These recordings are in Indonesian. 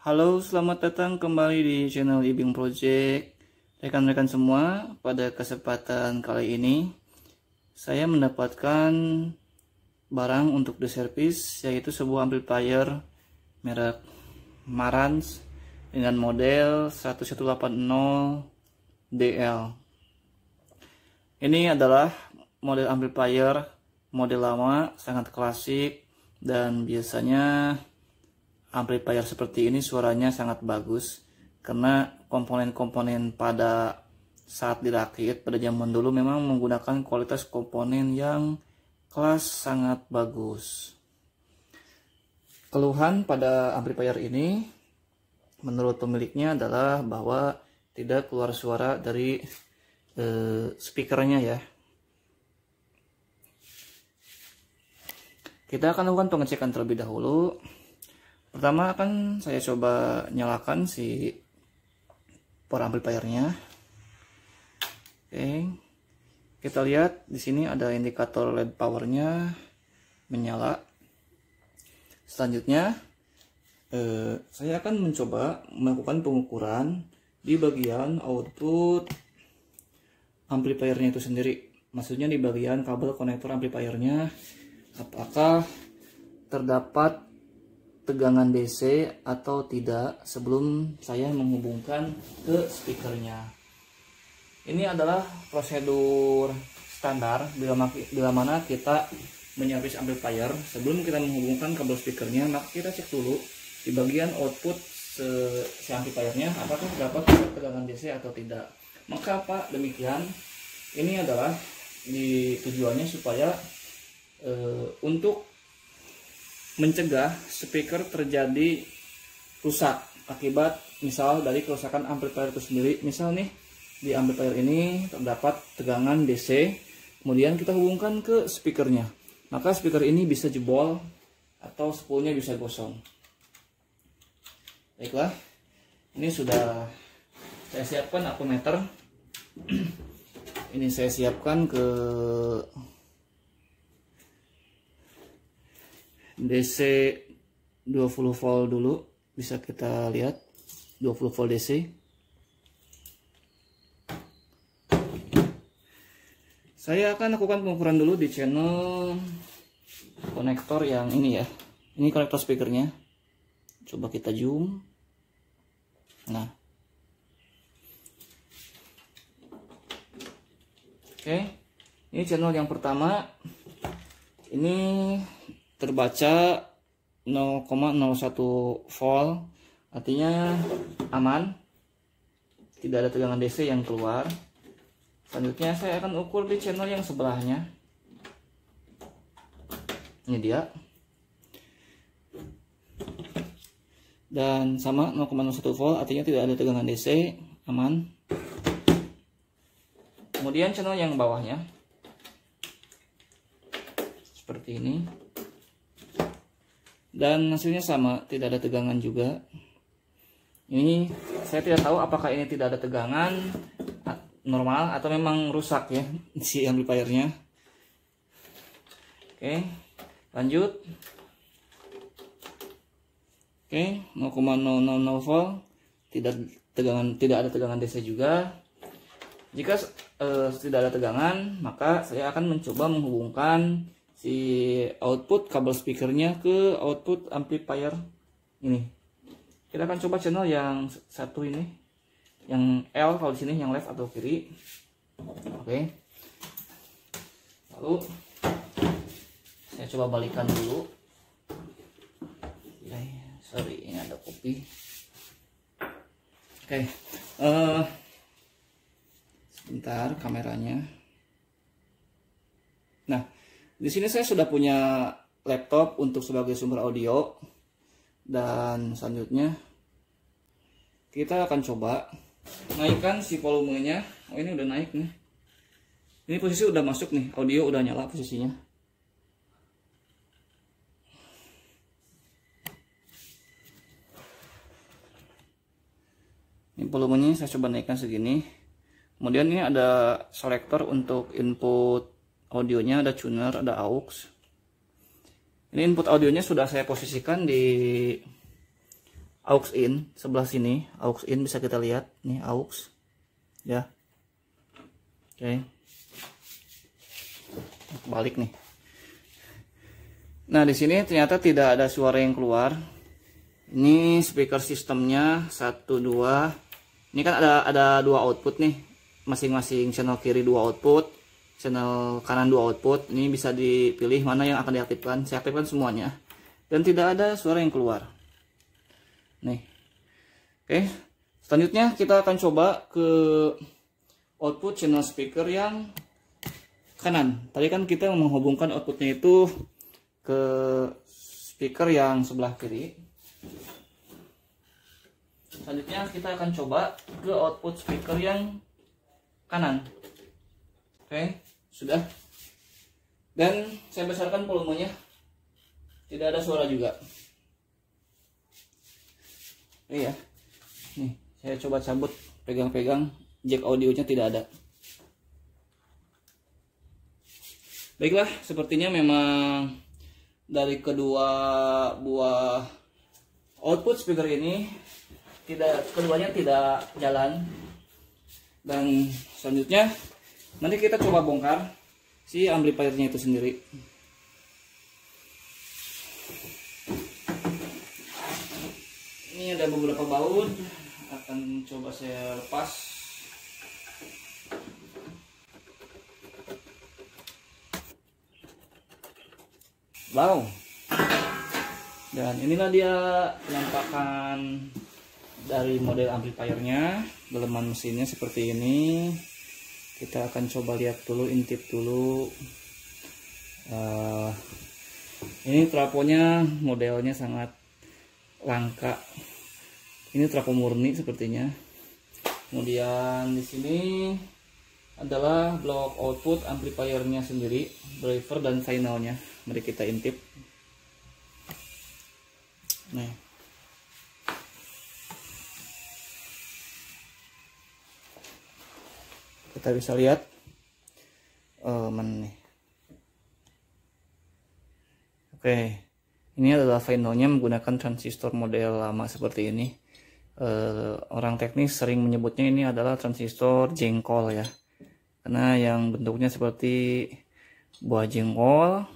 Halo, selamat datang kembali di channel Ibing Project. Rekan-rekan semua, pada kesempatan kali ini saya mendapatkan barang untuk diservis, yaitu sebuah amplifier merek Marantz dengan model 1180 DL. Ini adalah model amplifier model lama, sangat klasik, dan biasanya amplifier seperti ini suaranya sangat bagus karena komponen-komponen pada saat dirakit pada zaman dulu memang menggunakan kualitas komponen yang kelas sangat bagus. Keluhan pada amplifier ini menurut pemiliknya adalah bahwa tidak keluar suara dari speakernya ya. Kita akan lakukan pengecekan terlebih dahulu. Pertama akan saya coba nyalakan si power amplifiernya. Oke, kita lihat di sini ada indikator LED powernya menyala. Selanjutnya, saya akan mencoba melakukan pengukuran di bagian output amplifiernya itu sendiri. Maksudnya di bagian kabel konektor amplifiernya, apakah terdapat tegangan DC atau tidak sebelum saya menghubungkan ke speakernya. Ini adalah prosedur standar bila mana kita menyervis amplifier. Sebelum kita menghubungkan kabel speakernya, maka kita cek dulu di bagian output si amplifiernya apakah terdapat tegangan DC atau tidak. Maka Pak, demikian ini adalah tujuannya supaya untuk mencegah speaker terjadi rusak akibat misal dari kerusakan amplifier itu sendiri. Misal nih di amplifier ini terdapat tegangan DC, kemudian kita hubungkan ke speakernya, maka speaker ini bisa jebol atau spoolnya bisa gosong. Baiklah, ini sudah saya siapkan ampermeter. Ini saya siapkan ke DC 20 volt dulu, bisa kita lihat 20 volt DC. Saya akan lakukan pengukuran dulu di channel konektor yang ini ya. Ini konektor speakernya. Coba kita zoom. Nah, oke, ini channel yang pertama. Ini terbaca 0,01 volt, artinya aman, tidak ada tegangan DC yang keluar. Selanjutnya saya akan ukur di channel yang sebelahnya. Ini dia, dan sama 0,01 volt, artinya tidak ada tegangan DC, aman. Kemudian channel yang bawahnya seperti ini, dan hasilnya sama, tidak ada tegangan juga. Ini saya tidak tahu apakah ini tidak ada tegangan normal atau memang rusak ya si amplifiernya. Oke, lanjut. Oke, 0,000 volt, tidak ada tegangan DC juga. Jika tidak ada tegangan, maka saya akan mencoba menghubungkan si output kabel speakernya ke output amplifier ini. Kita akan coba channel yang satu ini, yang L kalau di sini, yang left atau kiri. Oke. Lalu saya coba balikan dulu. Sorry, ini ada kopi. Oke. Sebentar kameranya. Nah, di sini saya sudah punya laptop untuk sebagai sumber audio, dan selanjutnya kita akan coba naikkan si volumenya. Oh, ini udah naik nih. Ini posisi udah masuk nih, audio udah nyala posisinya. Ini volumenya saya coba naikkan segini. Kemudian ini ada selektor untuk input audionya, ada tuner, ada aux. Ini input audionya sudah saya posisikan di aux in sebelah sini, aux in bisa kita lihat nih aux ya. Oke. Balik nih. Nah, di sini ternyata tidak ada suara yang keluar. Ini speaker sistemnya 1 2. Ini kan ada 2 output nih. Masing-masing channel kiri 2 output, channel kanan 2 output. Ini bisa dipilih mana yang akan diaktifkan. Saya aktifkan semuanya. Dan tidak ada suara yang keluar. Nih. Oke. Selanjutnya kita akan coba ke output channel speaker yang kanan. Tadi kan kita menghubungkan outputnya itu ke speaker yang sebelah kiri. Selanjutnya kita akan coba ke output speaker yang kanan. Oke, sudah. Dan saya besarkan volumenya. Tidak ada suara juga. Iya. Nih, saya coba cabut, pegang-pegang, jack audionya tidak ada. Baiklah, sepertinya memang dari kedua buah output speaker ini keduanya tidak jalan. Dan selanjutnya nanti kita coba bongkar si amplifiernya itu sendiri. Ini ada beberapa baut, akan coba saya lepas. Wow. Dan inilah dia penampakan dari model amplifiernya. Daleman mesinnya seperti ini. Kita akan coba lihat dulu, intip dulu. Ini trafonya modelnya sangat langka. Ini trafo murni sepertinya. Kemudian di sini adalah blok output amplifiernya sendiri, driver dan finalnya. Mari kita intip. Nah, kita bisa lihat mana nih. Oke, ini adalah finalnya menggunakan transistor model lama seperti ini. Orang teknis sering menyebutnya ini adalah transistor jengkol ya, karena yang bentuknya seperti buah jengkol.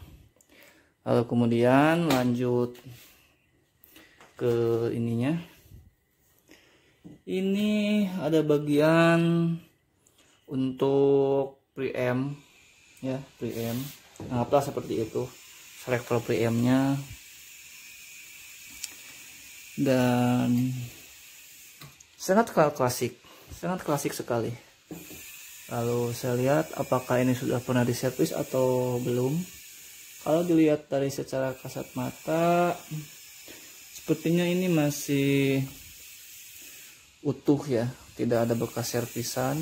Lalu kemudian lanjut ke ininya. Ini ada bagian untuk preamp ya, preamp. Anggaplah seperti itu. Selektor preampnya. Dan sangat klasik sekali. Lalu saya lihat apakah ini sudah pernah diservis atau belum. Kalau dilihat dari secara kasat mata, sepertinya ini masih utuh ya, tidak ada bekas servisan.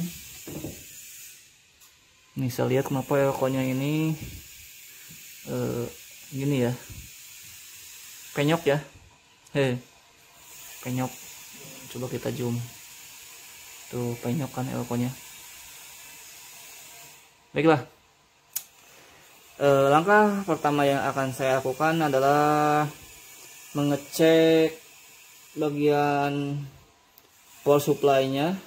Nih saya lihat kenapa elkonya ini gini ya, penyok ya, penyok. Coba kita zoom, tuh penyok kan elkonya. Baiklah. Langkah pertama yang akan saya lakukan adalah mengecek bagian power supply-nya.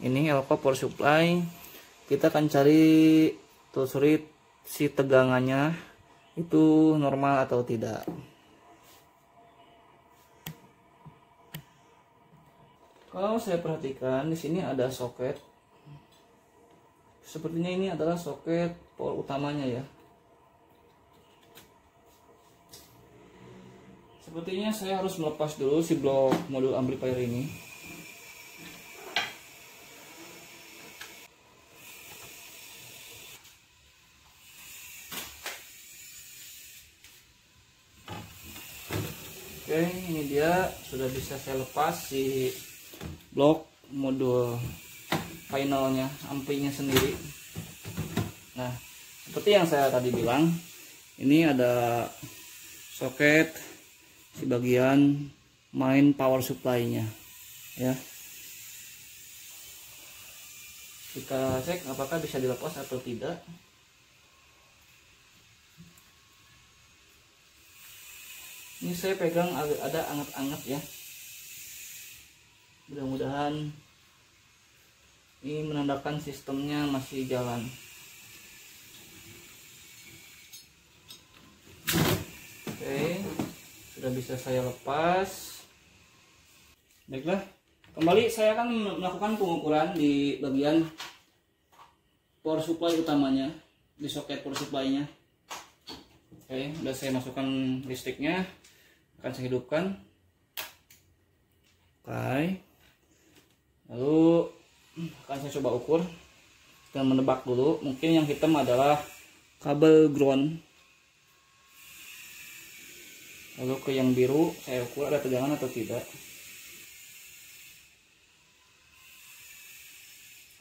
Ini elko power supply. Kita akan cari telusuri si tegangannya itu normal atau tidak. Kalau saya perhatikan di sini ada soket. Sepertinya ini adalah soket power utamanya ya. Sepertinya saya harus melepas dulu si blok modul amplifier ini. Oke, ini dia sudah bisa saya lepas si blok modul finalnya, amplinya sendiri. Nah, seperti yang saya tadi bilang, ini ada soket di bagian main power supply-nya ya. Kita cek apakah bisa dilepas atau tidak. Ini saya pegang ada anget-anget ya. Mudah-mudahan ini menandakan sistemnya masih jalan. Oke, sudah bisa saya lepas. Baiklah, kembali saya akan melakukan pengukuran di bagian power supply utamanya, di soket power supply-nya. Oke, sudah saya masukkan listriknya, akan saya hidupkan. Oke, lalu akan saya coba ukur dan menebak dulu. Mungkin yang hitam adalah kabel ground. Lalu ke yang biru saya ukur ada tegangan atau tidak.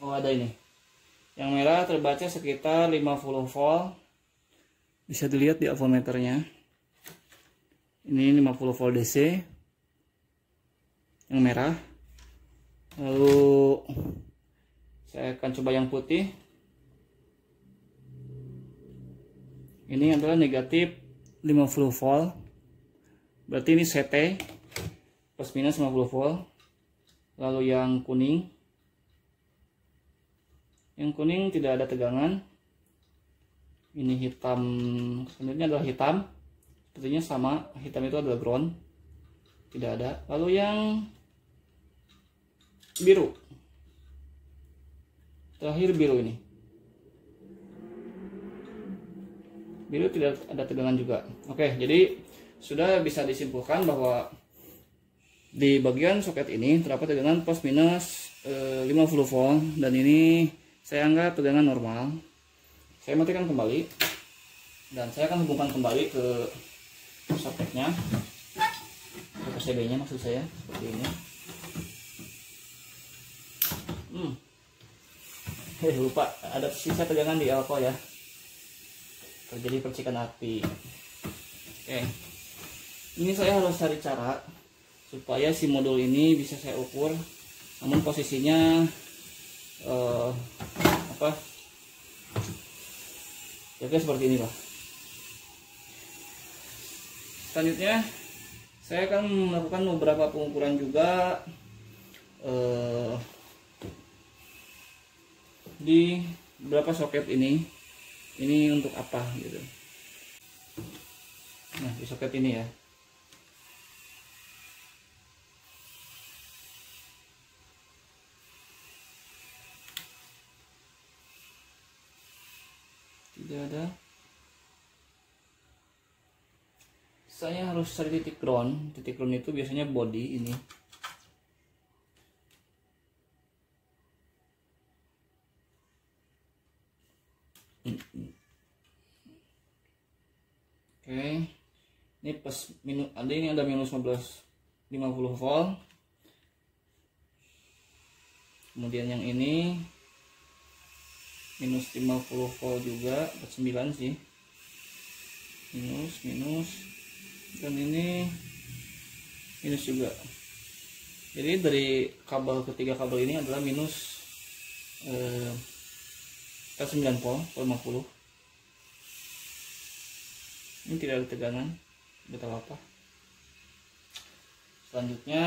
Oh, ada ini. Yang merah terbaca sekitar 50 volt. Bisa dilihat di avometernya. Ini 50 volt DC. Yang merah. Lalu saya akan coba yang putih. Ini adalah negatif 50 volt. Berarti ini CT plus minus 50 volt. Lalu yang kuning. Yang kuning tidak ada tegangan. Ini hitam, sebenarnya adalah hitam. Sepertinya sama, hitam itu adalah ground. Tidak ada. Lalu yang biru. Terakhir biru ini. Biru tidak ada tegangan juga. Oke, jadi sudah bisa disimpulkan bahwa di bagian soket ini terdapat tegangan plus minus 50 volt dan ini saya anggap tegangan normal. Saya matikan kembali dan saya akan hubungkan kembali ke soketnya, ke PCB nya maksud saya, seperti ini. Lupa ada sisa tegangan di elko ya, terjadi percikan api. Oke, ini saya harus cari cara supaya si modul ini bisa saya ukur, namun posisinya ya seperti inilah. Selanjutnya saya akan melakukan beberapa pengukuran juga di beberapa soket ini untuk apa gitu. Nah, di soket ini ya. Tidak ada. Saya harus cari titik ground. Titik ground itu biasanya body ini. Oke. Ini plus minus, ada minus 50 volt. Kemudian yang ini minus 50 volt juga, 9 sih. Minus dan ini minus juga. Jadi dari ketiga kabel ini adalah minus 9 volt, 50. Ini tidak ada tegangan, tidak tahu apa. Selanjutnya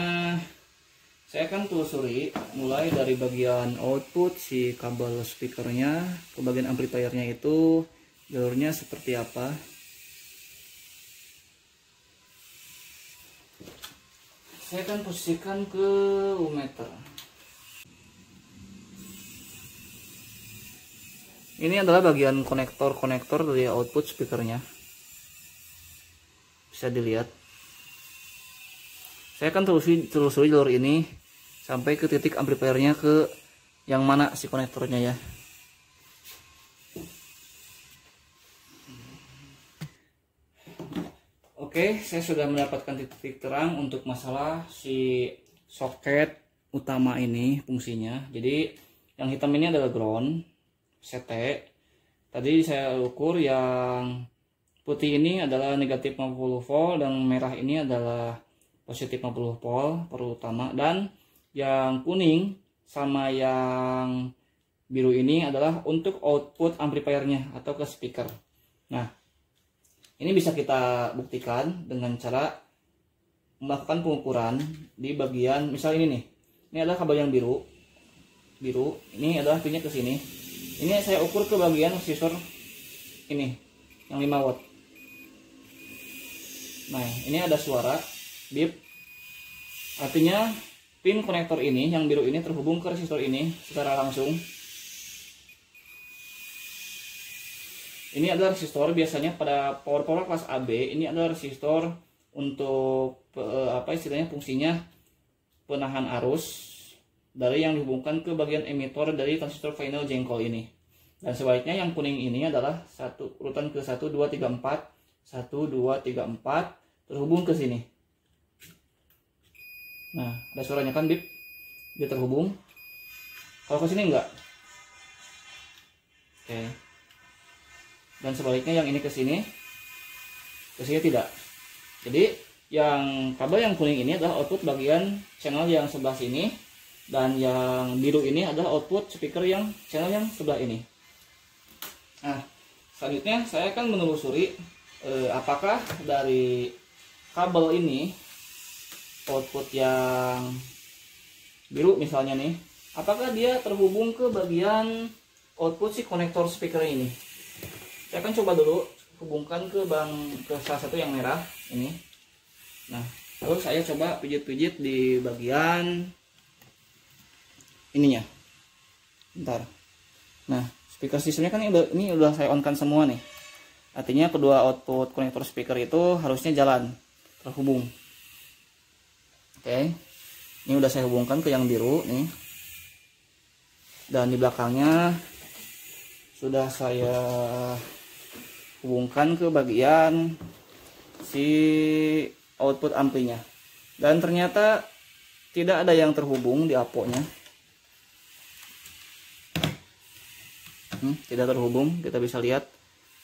saya akan telusuri mulai dari bagian output si kabel speakernya ke bagian amplifiernya, itu jalurnya seperti apa. Saya akan posisikan ke ohmmeter. Ini adalah bagian konektor dari output speakernya. Bisa dilihat. Saya akan telusuri jalur ini sampai ke titik amplifiernya, ke yang mana si konektornya ya. Oke, saya sudah mendapatkan titik terang untuk masalah si soket utama ini fungsinya. Jadi yang hitam ini adalah ground CT. Tadi saya ukur yang putih ini adalah negatif 50 volt dan merah ini adalah positif 50 volt per utama, dan yang kuning sama yang biru ini adalah untuk output amplifiernya atau ke speaker. Nah, ini bisa kita buktikan dengan cara melakukan pengukuran di bagian, misal ini nih, Ini adalah kabel yang biru. Ini adalah pinnya ke sini. Ini saya ukur ke bagian resistor ini yang 5 watt. Nah, ini ada suara bip. Artinya pin konektor ini yang biru ini terhubung ke resistor ini secara langsung. Ini adalah resistor, biasanya pada power kelas AB ini adalah resistor untuk apa istilahnya, fungsinya penahan arus dari yang dihubungkan ke bagian emitor dari transistor final jengkol ini. Dan sebaliknya yang kuning ini adalah urutan ke 1 2 3 4 1 2 3 4 terhubung ke sini. Nah, ada suaranya kan, bip. Dia terhubung. Kalau ke sini enggak. Oke. Dan sebaliknya yang ini ke sini tidak. Jadi yang kabel yang kuning ini adalah output bagian channel yang sebelah sini, dan yang biru ini adalah output speaker yang channel yang sebelah ini. Nah, selanjutnya saya akan menelusuri apakah dari kabel ini, output yang biru misalnya nih, apakah dia terhubung ke bagian output si konektor speaker ini. Saya akan coba dulu hubungkan ke salah satu yang merah ini. Nah, lalu saya coba pijit-pijit di bagian ininya. Bentar. Nah, speaker sistemnya kan ini udah saya on-kan semua nih. Artinya kedua output konektor speaker itu harusnya jalan, terhubung. Oke. Ini udah saya hubungkan ke yang biru nih. Dan di belakangnya sudah saya hubungkan ke bagian si output amplinya, dan ternyata tidak ada yang terhubung di aponya. Tidak terhubung. Kita bisa lihat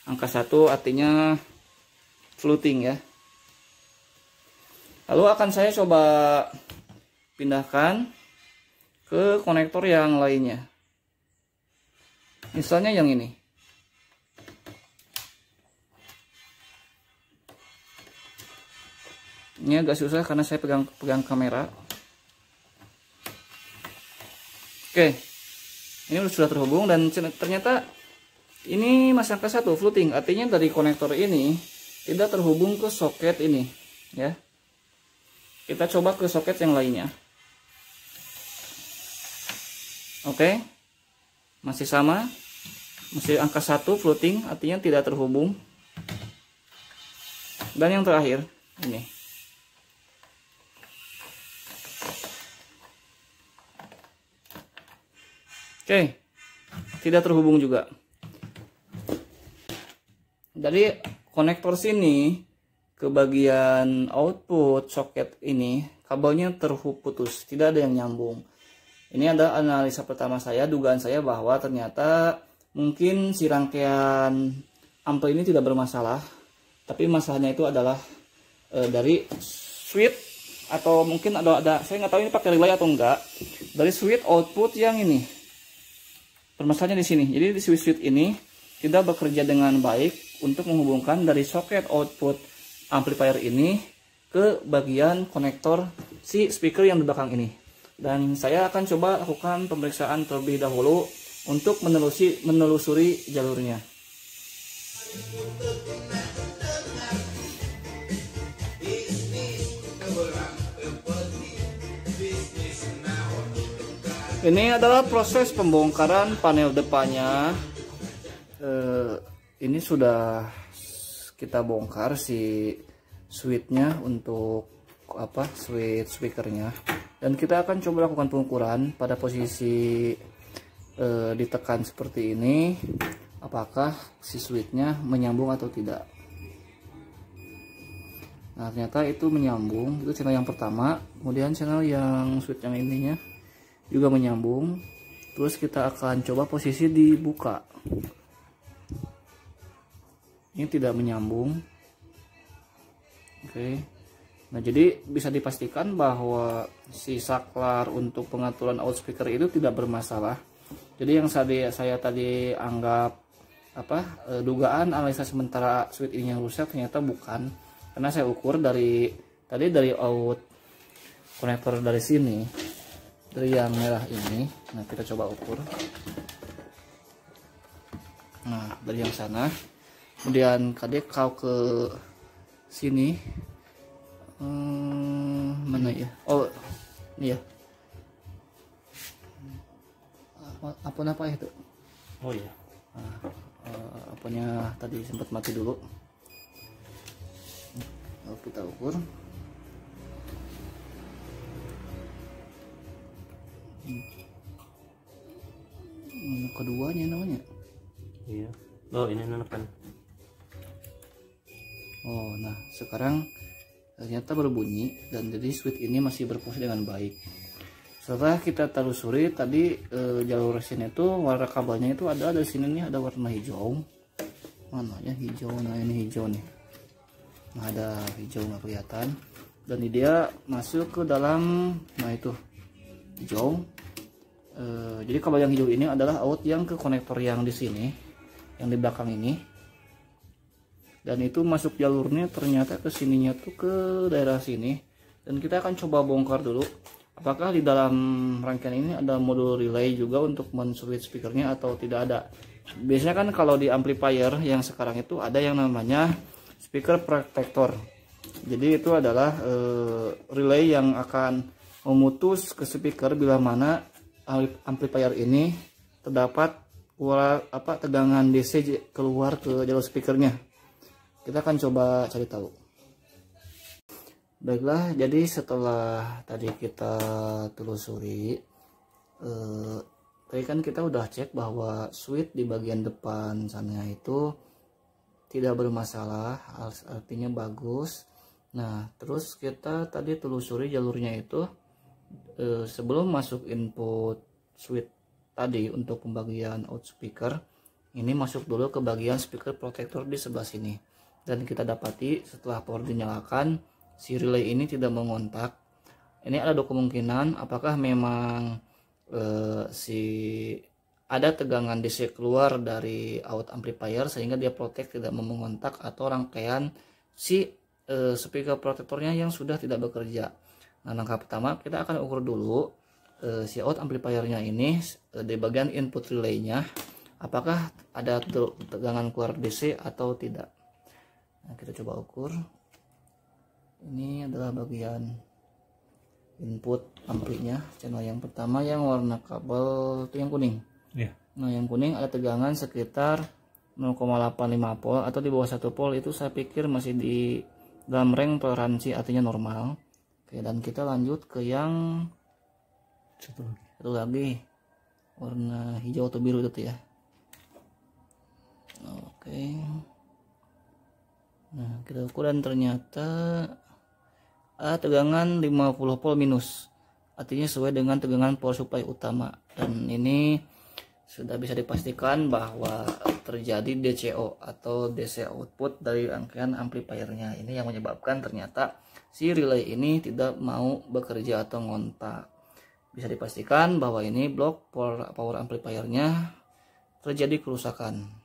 angka 1 artinya floating ya. Lalu akan saya coba pindahkan ke konektor yang lainnya, misalnya yang ini. Ini agak susah karena saya pegang kamera. Oke, ini sudah terhubung, dan ternyata ini masih angka 1 floating. Artinya dari konektor ini tidak terhubung ke soket ini ya. Kita coba ke soket yang lainnya. Oke, masih sama, masih angka 1 floating, artinya tidak terhubung. Dan yang terakhir ini. Oke, tidak terhubung juga. Dari konektor sini ke bagian output soket ini, kabelnya terputus, tidak ada yang nyambung. Ini adalah analisa pertama saya, dugaan saya bahwa ternyata mungkin si rangkaian ampli ini tidak bermasalah, tapi masalahnya itu adalah dari switch, atau mungkin ada saya nggak tahu ini pakai relay atau enggak, dari switch output yang ini. Permasalahannya di sini. Jadi di switch ini tidak bekerja dengan baik untuk menghubungkan dari soket output amplifier ini ke bagian konektor si speaker yang di belakang ini. Dan saya akan coba lakukan pemeriksaan terlebih dahulu untuk menelusuri jalurnya. Ini adalah proses pembongkaran panel depannya. Ini sudah kita bongkar si switchnya untuk switch speakernya, dan kita akan coba lakukan pengukuran pada posisi ditekan seperti ini, apakah si switchnya menyambung atau tidak. Nah, ternyata itu menyambung. Itu channel yang pertama, kemudian channel yang switch yang ininya juga menyambung. Terus kita akan coba posisi dibuka. Ini tidak menyambung. Oke. Nah, jadi bisa dipastikan bahwa si saklar untuk pengaturan out speaker itu tidak bermasalah. Jadi yang saya tadi anggap dugaan analisa sementara switch ini yang rusak, ternyata bukan. Karena saya ukur dari out konektor dari sini dari yang merah ini. Nah, kita coba ukur. Nah, dari yang sana. Kemudian kadek kau ke sini. Mana ya? Oh, ini ya. Apa itu? Oh iya. Nah, apanya tadi sempat mati dulu. Lalu kita ukur. Keduanya namanya. Iya. Oh, ini nenekan. Oh, nah sekarang ternyata berbunyi dan jadi switch ini masih berfungsi dengan baik. Setelah kita telusuri tadi jalur resin itu warna kabelnya itu ada di sini nih, ada warna hijau. Mana ya hijau? Nah ini hijau nih. Nah ada hijau nggak kelihatan. Dan dia masuk ke dalam, nah itu hijau. Jadi kabel yang hijau ini adalah out yang ke konektor yang di sini, yang di belakang ini. Dan itu masuk jalurnya ternyata ke sininya tuh ke daerah sini. Dan kita akan coba bongkar dulu. Apakah di dalam rangkaian ini ada modul relay juga untuk men-switch speakernya atau tidak ada. Biasanya kan kalau di amplifier yang sekarang itu ada yang namanya speaker protector. Jadi itu adalah relay yang akan memutus ke speaker bila mana amplifier ini terdapat tegangan DC keluar ke jalur speakernya. Kita akan coba cari tahu. Baiklah, jadi setelah tadi kita telusuri, tadi kan kita udah cek bahwa switch di bagian depan sana itu tidak bermasalah, artinya bagus. Nah, terus kita tadi telusuri jalurnya itu sebelum masuk input switch tadi untuk pembagian out speaker, ini masuk dulu ke bagian speaker protector di sebelah sini. Dan kita dapati setelah power dinyalakan, si relay ini tidak mengontak. Ini ada dua kemungkinan, apakah memang ada tegangan DC keluar dari out amplifier sehingga dia protect tidak mengontak, atau rangkaian si speaker protektornya yang sudah tidak bekerja. Nah, langkah pertama kita akan ukur dulu si out amplifiernya ini di bagian input relaynya, apakah ada tegangan keluar DC atau tidak. Nah, kita coba ukur. Ini adalah bagian input amplinya, channel yang pertama yang warna kabel itu yang kuning. Yeah. Nah, yang kuning ada tegangan sekitar 0,85 volt atau di bawah 1 volt, itu saya pikir masih di dalam range toleransi, artinya normal. Oke, dan kita lanjut ke yang satu lagi warna hijau atau biru itu ya. Oke. Nah, kita ukur dan ternyata ada tegangan 50 volt minus, artinya sesuai dengan tegangan power supply utama. Dan ini sudah bisa dipastikan bahwa terjadi DCO atau DC output dari rangkaian amplifiernya. Ini yang menyebabkan ternyata si relay ini tidak mau bekerja atau ngontak. Bisa dipastikan bahwa ini blok power amplifiernya terjadi kerusakan.